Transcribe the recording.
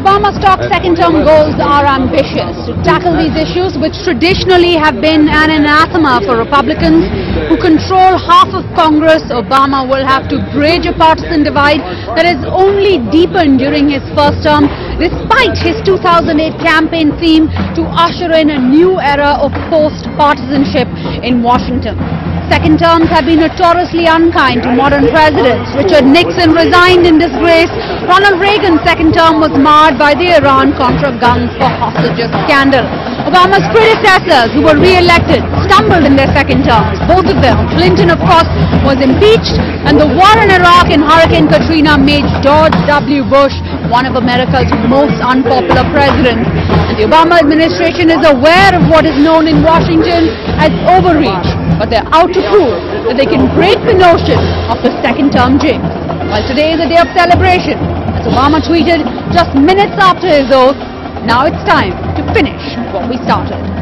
Obama's top second-term goals are ambitious. To tackle these issues, which traditionally have been an anathema for Republicans who control half of Congress, Obama will have to bridge a partisan divide that has only deepened during his first term, despite his 2008 campaign theme to usher in a new era of post-partisanship in Washington. Second terms have been notoriously unkind to modern presidents. Richard Nixon resigned in disgrace. Ronald Reagan's second term was marred by the Iran-Contra guns for hostages scandal. Obama's predecessors, who were re-elected, stumbled in their second terms. Both of them. Clinton, of course, was impeached, and the war in Iraq and Hurricane Katrina made George W. Bush one of America's most unpopular presidents. And the Obama administration is aware of what is known in Washington as overreach, but they're out to prove that they can break the notion of the second-term jinx. While today is a day of celebration, as Obama tweeted just minutes after his oath, now it's time to finish what we started.